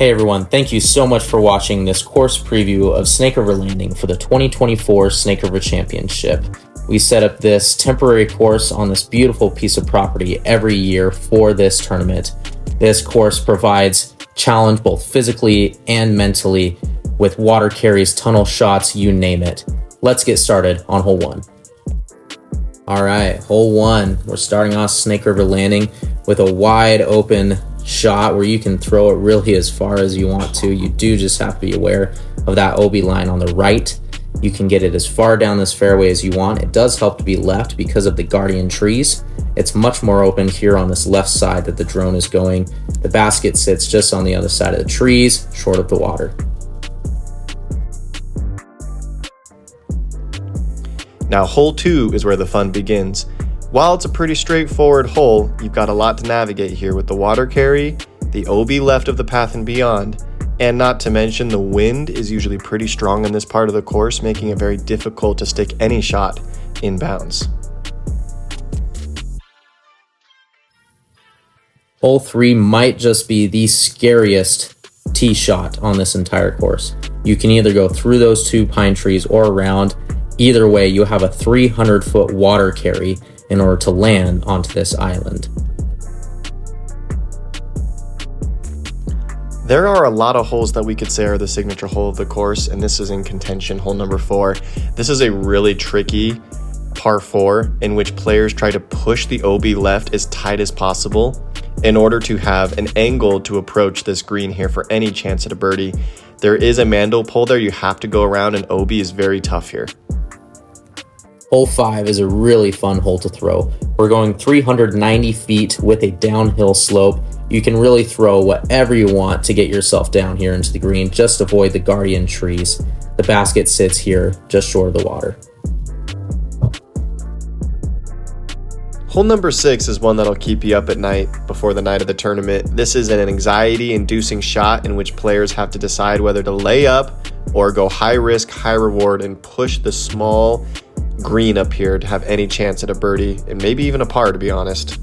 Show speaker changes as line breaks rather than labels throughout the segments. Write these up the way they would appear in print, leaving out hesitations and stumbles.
Hey everyone, thank you so much for watching this course preview of Snake River Landing for the 2024 Snake River Championship. We set up this temporary course on this beautiful piece of property every year for this tournament. This course provides challenge both physically and mentally with water carries, tunnel shots, you name it. Let's get started on hole 1. All right, hole 1, we're starting off Snake River Landing with a wide open shot where you can throw it really as far as you want to. You do just have to be aware of that OB line on the right. You can get it as far down this fairway as you want. It does help to be left because of the guardian trees. It's much more open here on this left side that the drone is going. The basket sits just on the other side of the trees, short of the water.
Now hole 2 is where the fun begins. While it's a pretty straightforward hole, you've got a lot to navigate here with the water carry, the OB left of the path and beyond, and not to mention the wind is usually pretty strong in this part of the course, making it very difficult to stick any shot in bounds.
Hole 3 might just be the scariest tee shot on this entire course. You can either go through those 2 pine trees or around. Either way, you have a 300-foot water carry in order to land onto this island.
There are a lot of holes that we could say are the signature hole of the course, and this is in contention, hole number 4. This is a really tricky par 4 in which players try to push the OB left as tight as possible in order to have an angle to approach this green here for any chance at a birdie. There is a Mando pole there you have to go around, and OB is very tough here.
Hole 5 is a really fun hole to throw. We're going 390 feet with a downhill slope. You can really throw whatever you want to get yourself down here into the green. Just avoid the guardian trees. The basket sits here just short of the water.
Hole number 6 is one that'll keep you up at night before the night of the tournament. This is an anxiety-inducing shot in which players have to decide whether to lay up or go high risk, high reward and push the small green up here to have any chance at a birdie and maybe even a par, to be honest.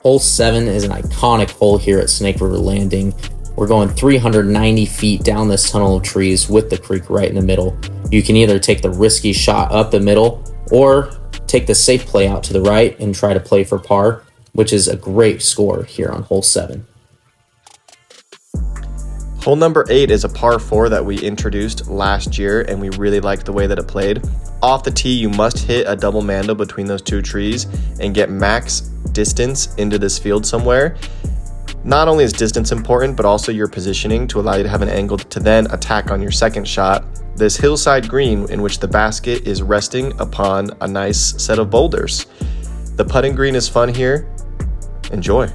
Hole 7 is an iconic hole here at Snake River Landing. We're going 390 feet down this tunnel of trees with the creek right in the middle. You can either take the risky shot up the middle or take the safe play out to the right and try to play for par, which is a great score here on hole 7.
Hole number 8 is a par 4 that we introduced last year, and we really liked the way that it played. Off the tee, you must hit a double Mando between those 2 trees and get max distance into this field somewhere. Not only is distance important, but also your positioning to allow you to have an angle to then attack on your second shot. This hillside green in which the basket is resting upon a nice set of boulders. The putting green is fun here. Enjoy.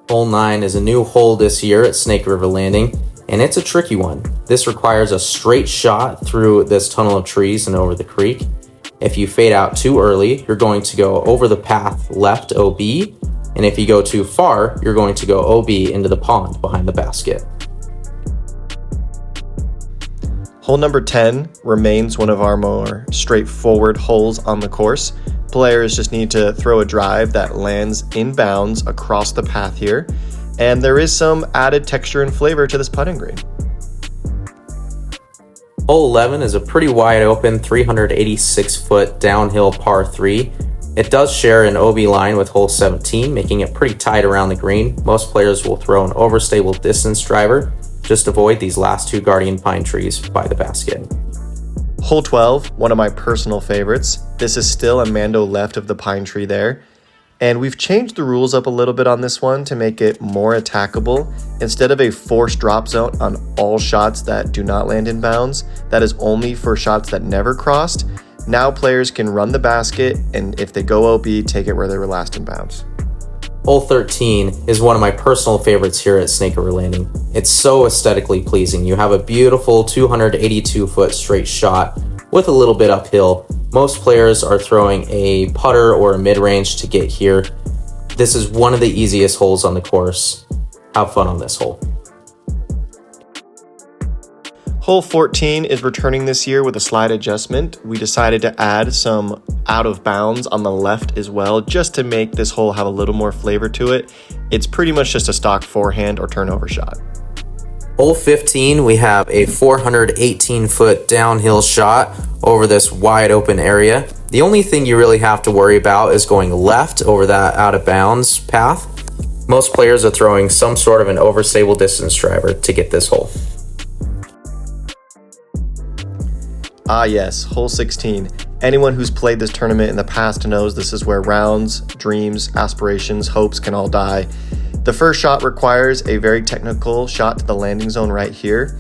Hole 9 is a new hole this year at Snake River Landing, and it's a tricky one. This requires a straight shot through this tunnel of trees and over the creek. If you fade out too early, you're going to go over the path left OB, and if you go too far, you're going to go OB into the pond behind the basket.
Hole number 10 remains one of our more straightforward holes on the course. Players just need to throw a drive that lands in bounds across the path here, and there is some added texture and flavor to this putting green.
Hole 11 is a pretty wide open 386-foot downhill par 3. It does share an OB line with hole 17, making it pretty tight around the green. Most players will throw an overstable distance driver. Just avoid these last 2 guardian pine trees by the basket.
Hole 12, one of my personal favorites. This is still a Mando left of the pine tree there. And we've changed the rules up a little bit on this one to make it more attackable. Instead of a forced drop zone on all shots that do not land in bounds, that is only for shots that never crossed. Now players can run the basket, and if they go OB, take it where they were last in bounds.
Hole 13 is one of my personal favorites here at Snake River Landing. It's so aesthetically pleasing. You have a beautiful 282-foot straight shot with a little bit uphill. Most players are throwing a putter or a mid-range to get here. This is one of the easiest holes on the course. Have fun on this hole.
Hole 14 is returning this year with a slight adjustment. We decided to add some out of bounds on the left as well, just to make this hole have a little more flavor to it. It's pretty much just a stock forehand or turnover shot.
Hole 15, we have a 418-foot downhill shot over this wide open area. The only thing you really have to worry about is going left over that out of bounds path. Most players are throwing some sort of an overstable distance driver to get this hole.
Ah yes, hole 16. Anyone who's played this tournament in the past knows this is where rounds, dreams, aspirations, hopes can all die. The first shot requires a very technical shot to the landing zone right here.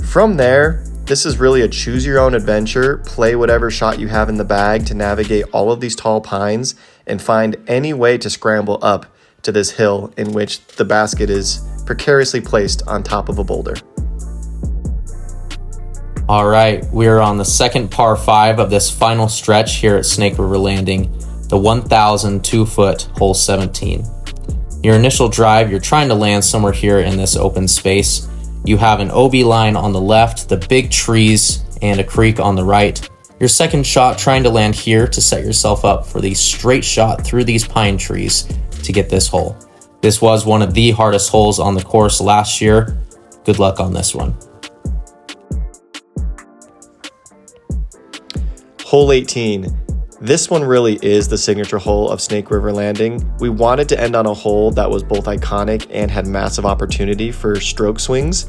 From there, this is really a choose your own adventure. Play whatever shot you have in the bag to navigate all of these tall pines and find any way to scramble up to this hill in which the basket is precariously placed on top of a boulder.
All right, we are on the second par 5 of this final stretch here at Snake River Landing, the 1,002-foot hole 17. Your initial drive, you're trying to land somewhere here in this open space. You have an OB line on the left, the big trees, and a creek on the right. Your second shot, trying to land here to set yourself up for the straight shot through these pine trees to get this hole. This was one of the hardest holes on the course last year. Good luck on this one.
Hole 18. This one really is the signature hole of Snake River Landing. We wanted to end on a hole that was both iconic and had massive opportunity for stroke swings.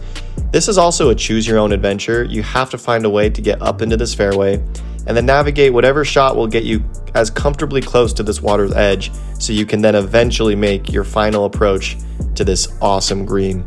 This is also a choose your own adventure. You have to find a way to get up into this fairway and then navigate whatever shot will get you as comfortably close to this water's edge so you can then eventually make your final approach to this awesome green.